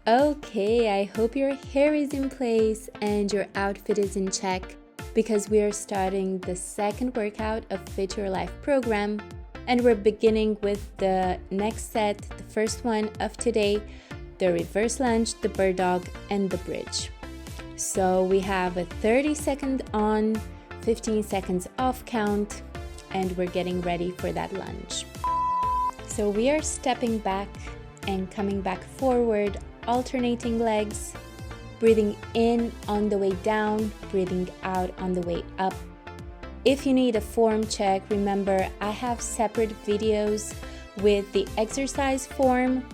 Okay, I hope your hair is in place and your outfit is in check because we are starting the second workout of Fit Your Life program, and we're beginning with the next set, the first one of today, the reverse lunge, the Birddog, and the bridge. So we have a 30-second on, 15 seconds off count, and we're getting ready for that lunge. So we are stepping back and coming back forward, alternating legs, breathing in on the way down, breathing out on the way up. If you need a form check, remember I have separate videos with the exercise form,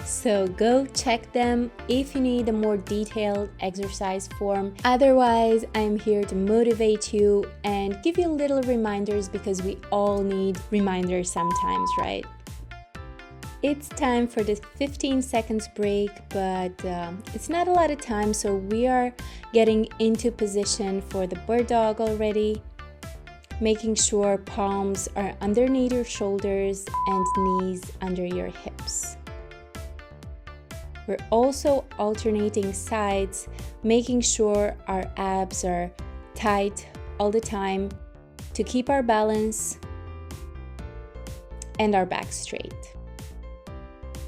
so go check them if you need a more detailed exercise form. Otherwise, I'm here to motivate you and give you little reminders because we all need reminders sometimes, right? It's time for the 15 seconds break, but it's not a lot of time, so we are getting into position for the Birddog already, making sure palms are underneath your shoulders and knees under your hips. We're also alternating sides, making sure our abs are tight all the time to keep our balance and our back straight.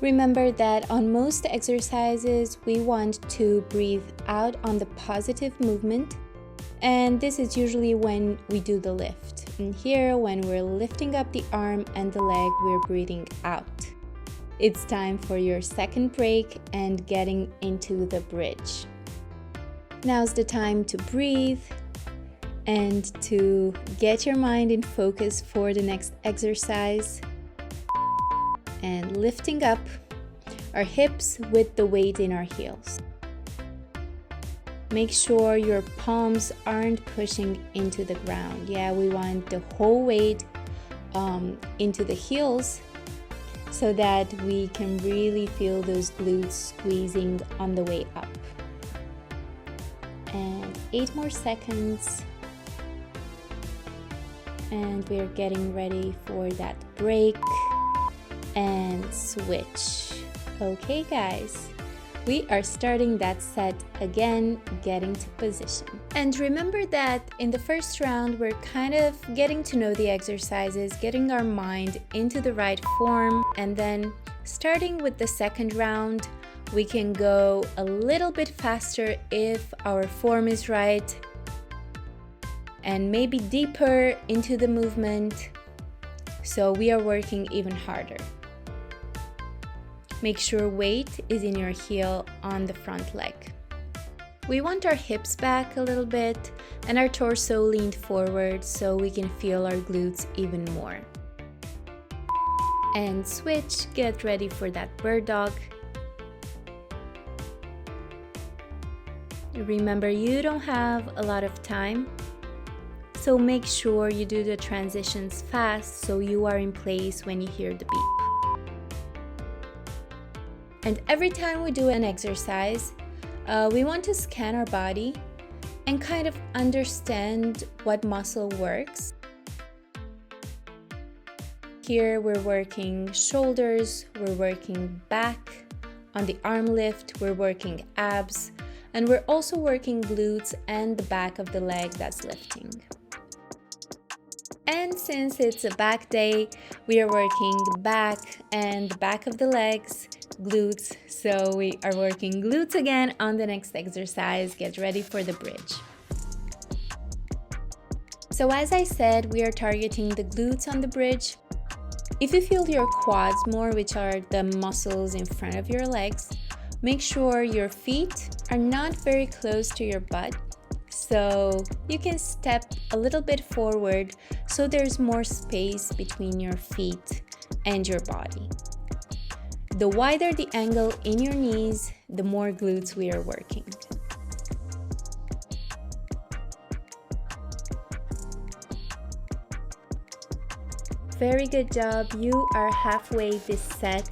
Remember that on most exercises, we want to breathe out on the positive movement, and this is usually when we do the lift. And here, when we're lifting up the arm and the leg, we're breathing out. It's time for your second break and getting into the bridge. Now's the time to breathe and to get your mind in focus for the next exercise. And lifting up our hips with the weight in our heels. Make sure your palms aren't pushing into the ground. Yeah, we want the whole weight into the heels so that we can really feel those glutes squeezing on the way up. And 8 more seconds. And we're getting ready for that break. And switch. Okay guys, we are starting that set again, getting to position. And remember that in the first round, we're kind of getting to know the exercises, getting our mind into the right form, and then starting with the second round, we can go a little bit faster if our form is right, and maybe deeper into the movement, so we are working even harder. Make sure weight is in your heel on the front leg. We want our hips back a little bit and our torso leaned forward so we can feel our glutes even more. And switch, get ready for that Birddog. Remember, you don't have a lot of time, so make sure you do the transitions fast so you are in place when you hear the beep. And every time we do an exercise, we want to scan our body and kind of understand what muscle works. Here we're working shoulders, we're working back. On the arm lift, we're working abs, and we're also working glutes and the back of the leg that's lifting. And since it's a back day, we are working the back and the back of the legs, glutes, so we are working glutes again on the next exercise. Get ready for the bridge. So as I said, we are targeting the glutes on the bridge. If you feel your quads more, which are the muscles in front of your legs, make sure your feet are not very close to your butt, so you can step a little bit forward so there's more space between your feet and your body. The wider the angle in your knees, the more glutes we are working. Very good job, you are halfway this set.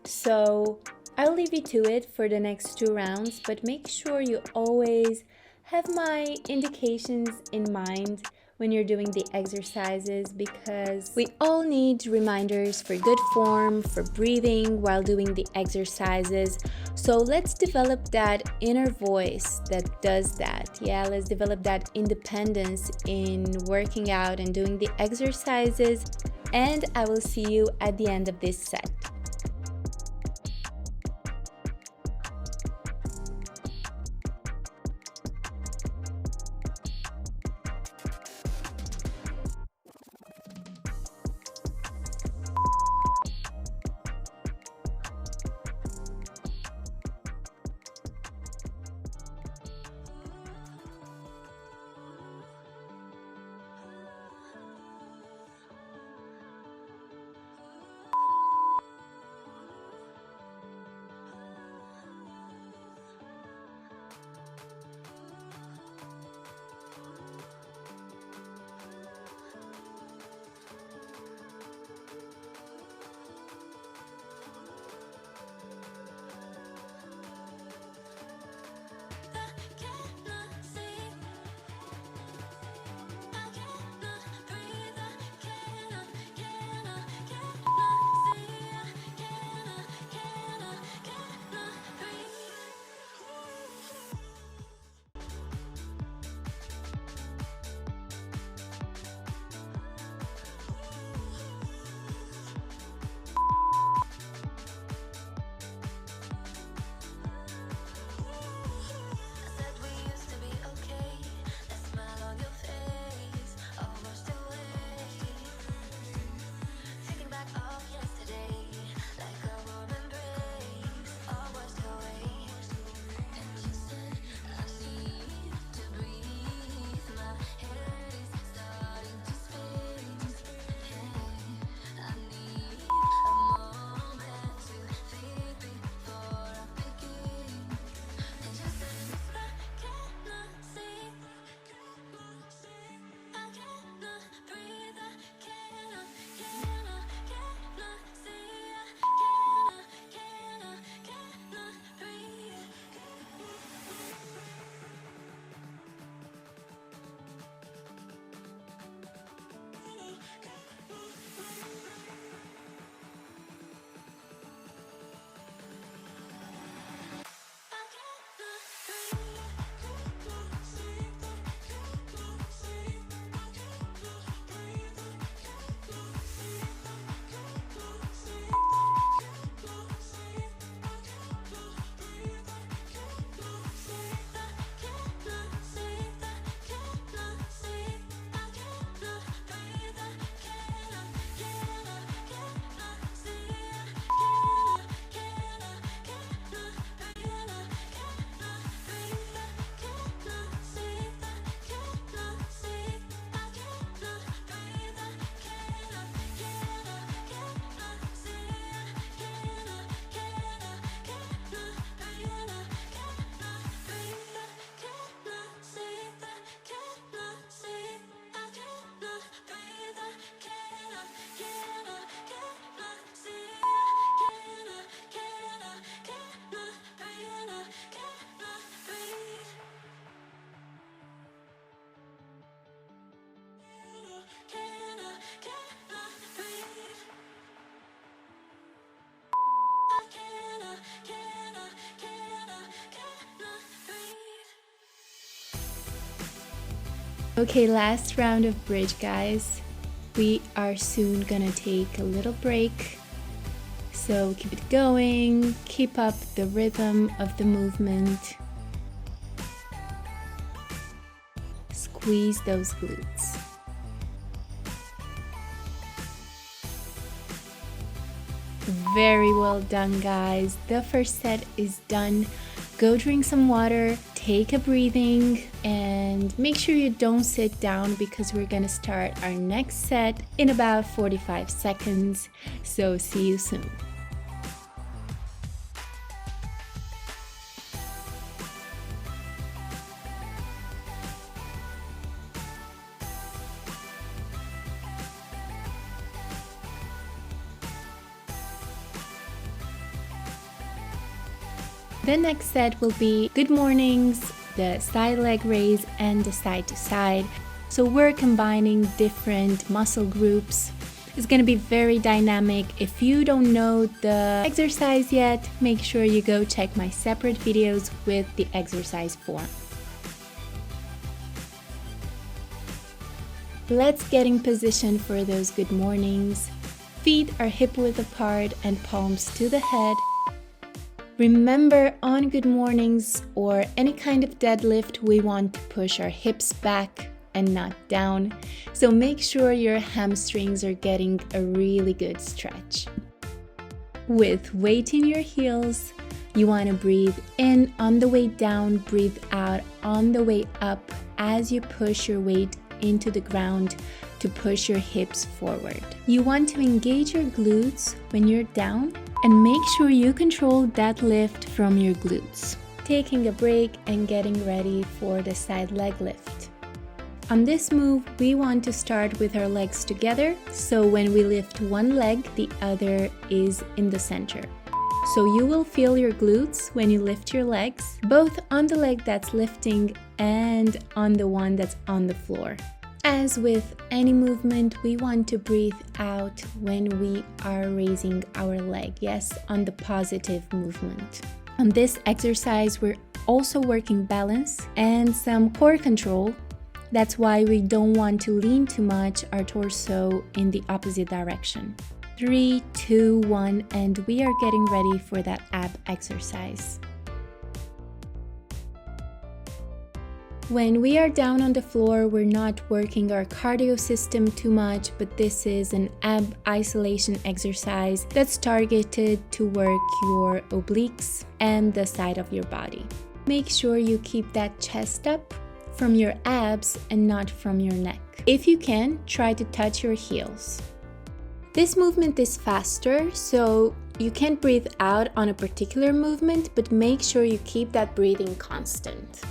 So I'll leave you to it for the next 2 rounds, but make sure you always have my indications in mind when you're doing the exercises, because we all need reminders for good form, for breathing while doing the exercises. So let's develop that inner voice that does that. Yeah, let's develop that independence in working out and doing the exercises. And I will see you at the end of this set. Okay, last round of bridge, guys. We are soon gonna take a little break. So keep it going, keep up the rhythm of the movement. Squeeze those glutes. Very well done, guys. The first set is done. Go drink some water, take a breathing, and make sure you don't sit down because we're gonna start our next set in about 45 seconds. So see you soon. The next set will be good mornings, the side leg raise and the side to side. So we're combining different muscle groups. It's going to be very dynamic. If you don't know the exercise yet, make sure you go check my separate videos with the exercise form. Let's get in position for those good mornings. Feet are hip-width apart and palms to the head. Remember, on good mornings or any kind of deadlift, we want to push our hips back and not down. So make sure your hamstrings are getting a really good stretch. With weight in your heels, you want to breathe in on the way down, breathe out on the way up as you push your weight into the ground to push your hips forward. You want to engage your glutes when you're down and make sure you control that lift from your glutes. Taking a break and getting ready for the side leg lift. On this move, we want to start with our legs together, so when we lift one leg, the other is in the center. So you will feel your glutes when you lift your legs, both on the leg that's lifting and on the one that's on the floor. As with any movement, we want to breathe out when we are raising our leg, yes, on the positive movement. On this exercise, we're also working balance and some core control. That's why we don't want to lean too much our torso in the opposite direction. 3, 2, 1, and we are getting ready for that ab exercise. When we are down on the floor, we're not working our cardio system too much, but this is an ab isolation exercise that's targeted to work your obliques and the side of your body. Make sure you keep that chest up from your abs and not from your neck. If you can, try to touch your heels. This movement is faster, so you can't breathe out on a particular movement, but make sure you keep that breathing constant.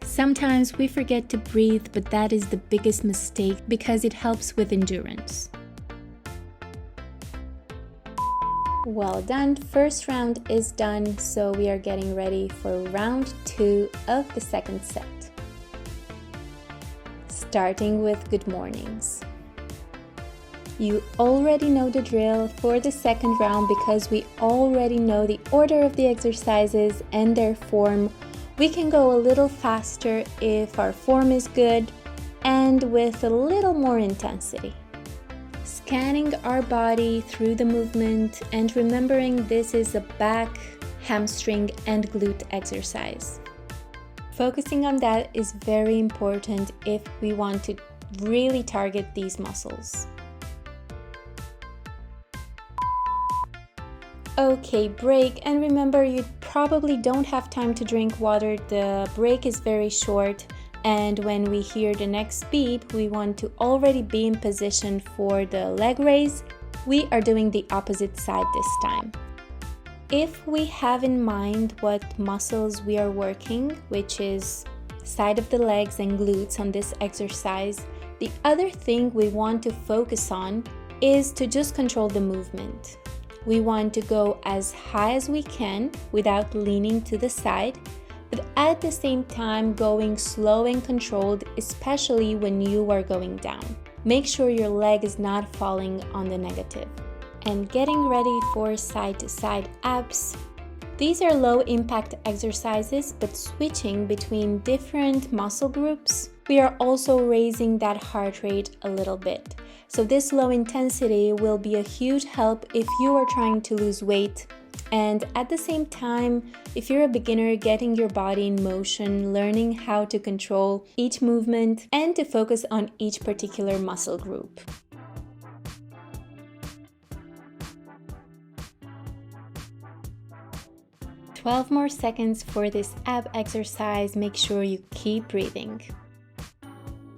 Sometimes we forget to breathe, but that is the biggest mistake because it helps with endurance. Well done, first round is done, so we are getting ready for round 2 of the second set. Starting with good mornings. You already know the drill for the second round because we already know the order of the exercises and their form. We can go a little faster if our form is good and with a little more intensity. Scanning our body through the movement and remembering this is a back, hamstring, and glute exercise. Focusing on that is very important if we want to really target these muscles. Okay, break, and remember you probably don't have time to drink water. The break is very short, and when we hear the next beep, we want to already be in position for the leg raise. We are doing the opposite side this time. If we have in mind what muscles we are working, which is side of the legs and glutes on this exercise, the other thing we want to focus on is to just control the movement. We want to go as high as we can without leaning to the side, but at the same time going slow and controlled, especially when you are going down. Make sure your leg is not falling on the negative. And getting ready for side to side abs. These are low impact exercises, but switching between different muscle groups, we are also raising that heart rate a little bit. So this low intensity will be a huge help if you are trying to lose weight. And at the same time, if you're a beginner, getting your body in motion, learning how to control each movement and to focus on each particular muscle group. "12 more seconds for this ab exercise. Make sure you keep breathing,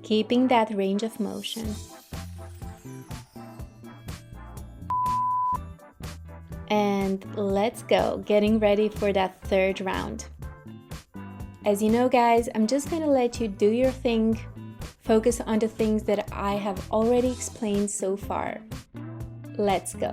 keeping that range of motion. And let's go, getting ready for that third round. As you know, guys, I'm just gonna let you do your thing, focus on the things that I have already explained so far. Let's go.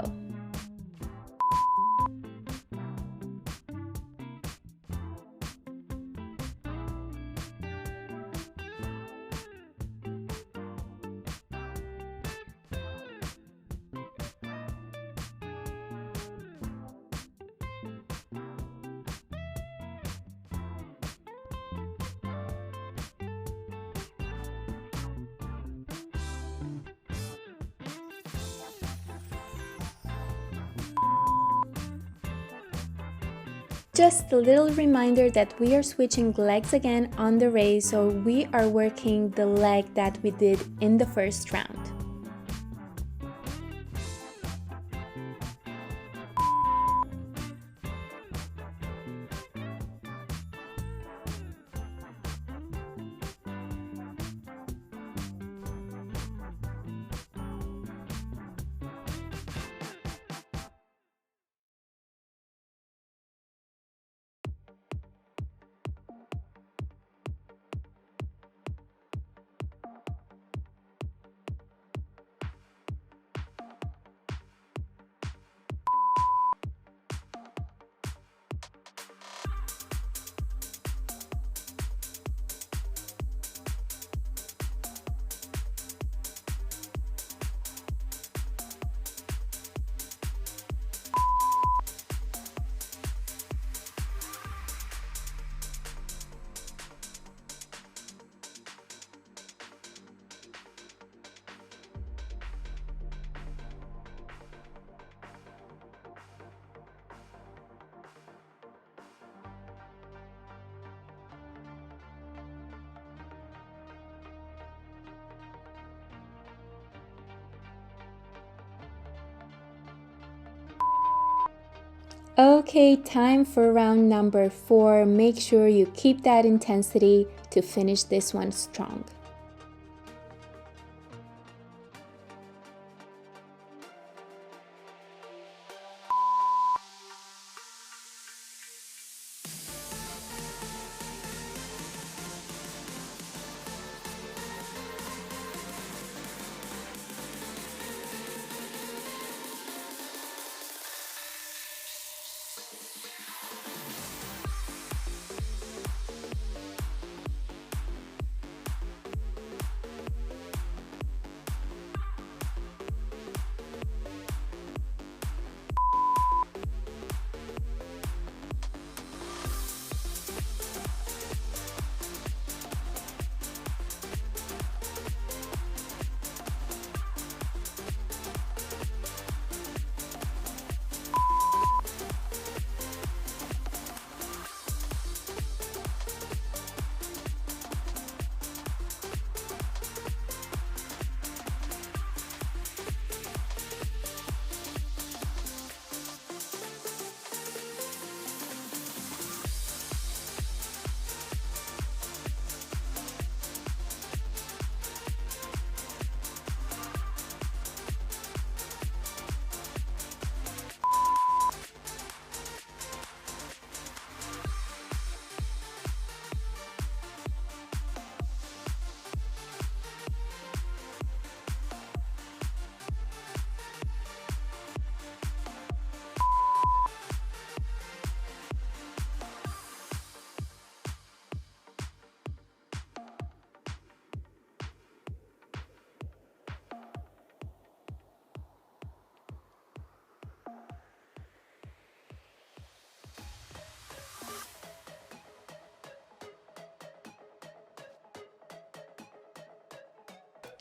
Just a little reminder that we are switching legs again on the raise, so we are working the leg that we did in the first round. Okay, time for round number 4. Make sure you keep that intensity to finish this one strong.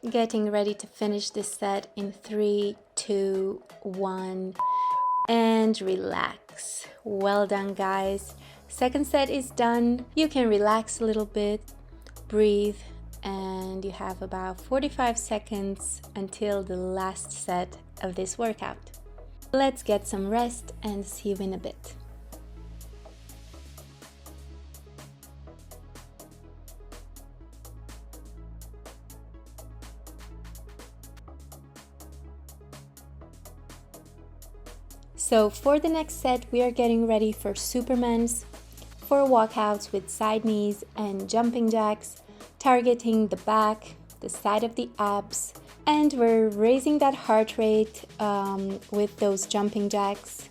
Getting ready to finish this set in 3, 2, 1, and relax. Well done, guys. Second set is done. You can relax a little bit, breathe, and you have about 45 seconds until the last set of this workout. Let's get some rest and see you in a bit. So for the next set, we are getting ready for Supermans, for walkouts with side knees and jumping jacks, targeting the back, the side of the abs, and we're raising that heart rate with those jumping jacks.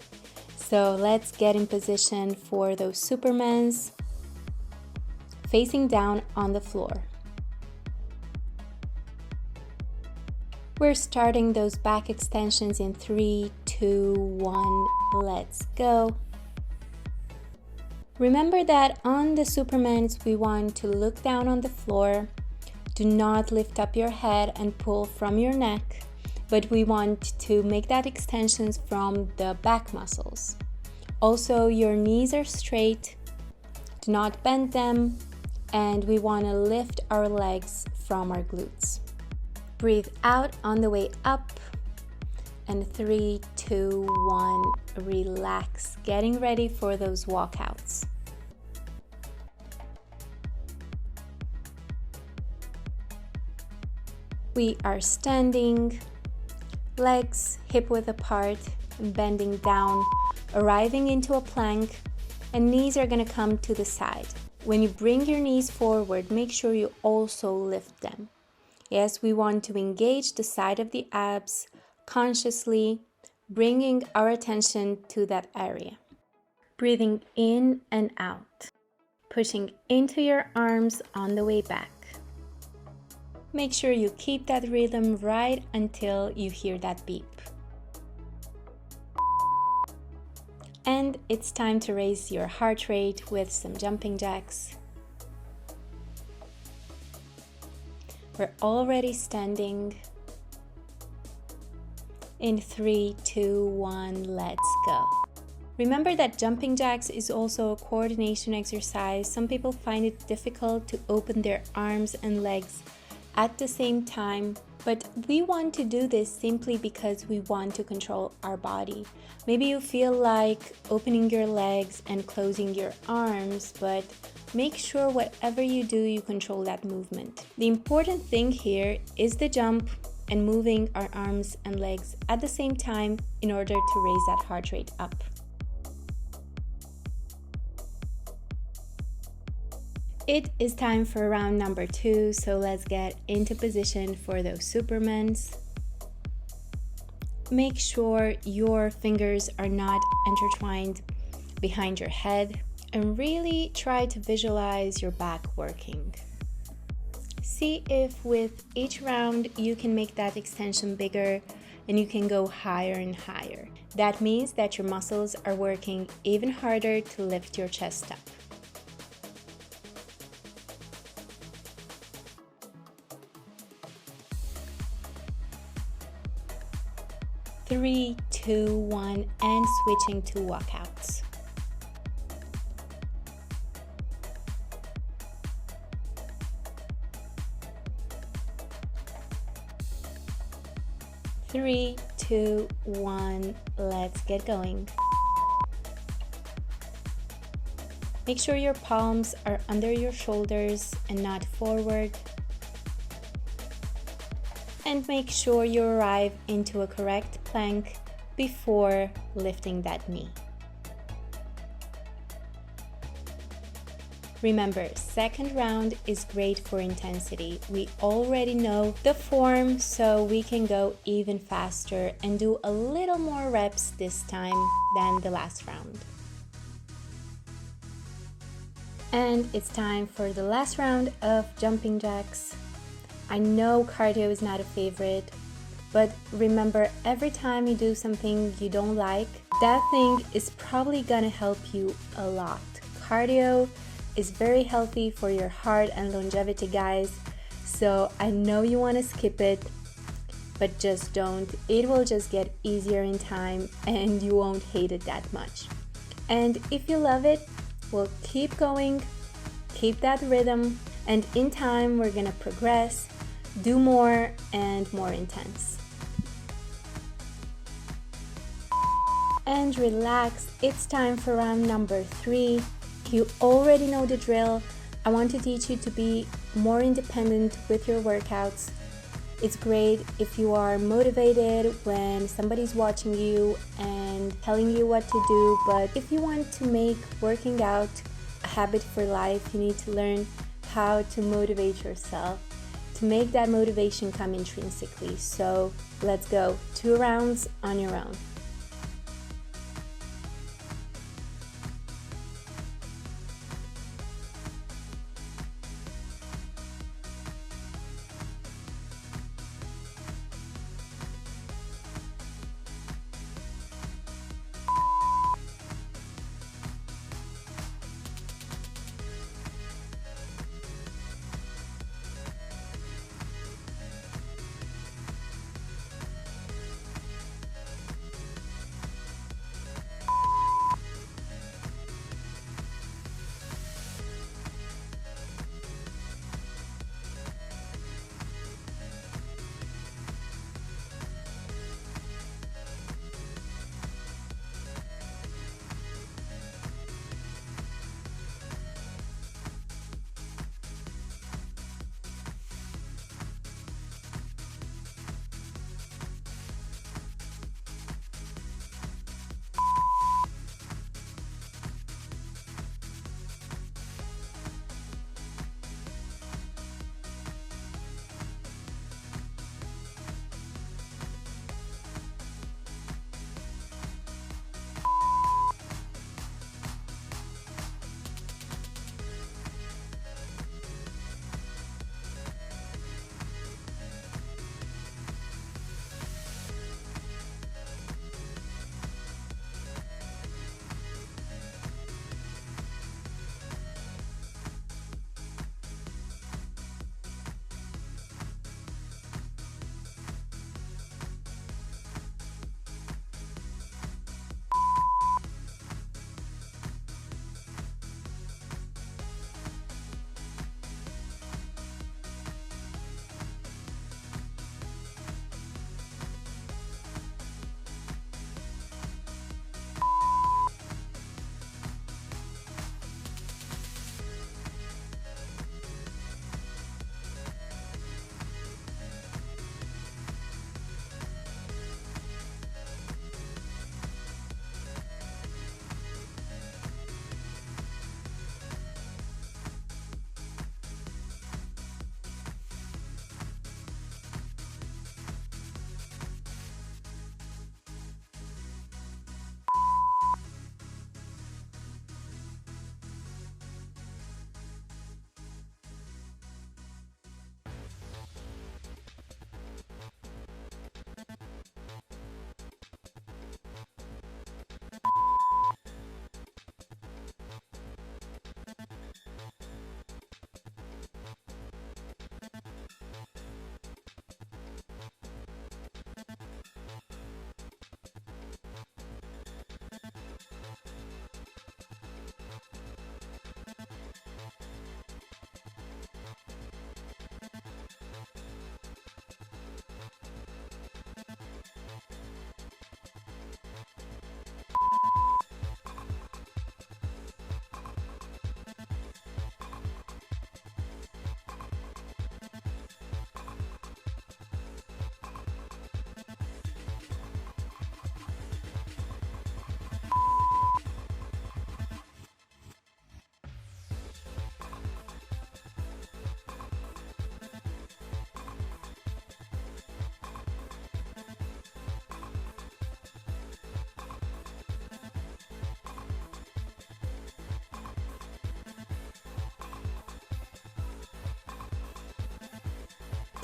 So let's get in position for those Supermans, facing down on the floor. We're starting those back extensions in 3, 2, 1, let's go. Remember that on the Supermans, we want to look down on the floor. Do not lift up your head and pull from your neck, but we want to make that extensions from the back muscles. Also, your knees are straight, do not bend them, and we want to lift our legs from our glutes. Breathe out on the way up, and 3, 2, 1, relax, getting ready for those walkouts. We are standing, legs hip width apart, bending down, arriving into a plank, and knees are going to come to the side. When you bring your knees forward, make sure you also lift them. Yes, we want to engage the side of the abs consciously, bringing our attention to that area. Breathing in and out, pushing into your arms on the way back. Make sure you keep that rhythm right until you hear that beep. And it's time to raise your heart rate with some jumping jacks. We're already standing. In 3, 2, 1, let's go. Remember that jumping jacks is also a coordination exercise. Some people find it difficult to open their arms and legs at the same time, but we want to do this simply because we want to control our body. Maybe you feel like opening your legs and closing your arms, but make sure whatever you do, you control that movement. The important thing here is the jump and moving our arms and legs at the same time in order to raise that heart rate up. It is time for round number 2, so let's get into position for those Supermans. Make sure your fingers are not intertwined behind your head and really try to visualize your back working. See if with each round you can make that extension bigger and you can go higher and higher. That means that your muscles are working even harder to lift your chest up. Three, 2, 1, and switching to walkouts. Three, 2, 1, let's get going. Make sure your palms are under your shoulders and not forward. And make sure you arrive into a correct plank before lifting that knee. Remember, second round is great for intensity. We already know the form, so we can go even faster and do a little more reps this time than the last round. And it's time for the last round of jumping jacks. I know cardio is not a favorite, but remember, every time you do something you don't like, that thing is probably gonna help you a lot. Cardio is very healthy for your heart and longevity, guys, so I know you want to skip it, but just don't. It will just get easier in time and you won't hate it that much. And if you love it, well, keep going, keep that rhythm, and in time we're gonna progress, do more and more intense. And relax, it's time for round number 3. You already know the drill. I want to teach you to be more independent with your workouts. It's great if you are motivated when somebody's watching you and telling you what to do, but if you want to make working out a habit for life, you need to learn how to motivate yourself, to make that motivation come intrinsically. So let's go, 2 rounds on your own.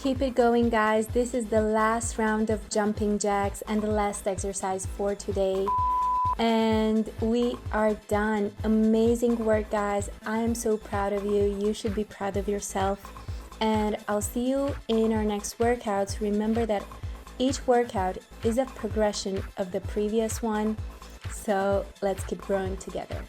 Keep it going, guys. This is the last round of jumping jacks and the last exercise for today. And we are done. Amazing work, guys. I am so proud of you. You should be proud of yourself. And I'll see you in our next workouts. Remember that each workout is a progression of the previous one. So let's keep growing together.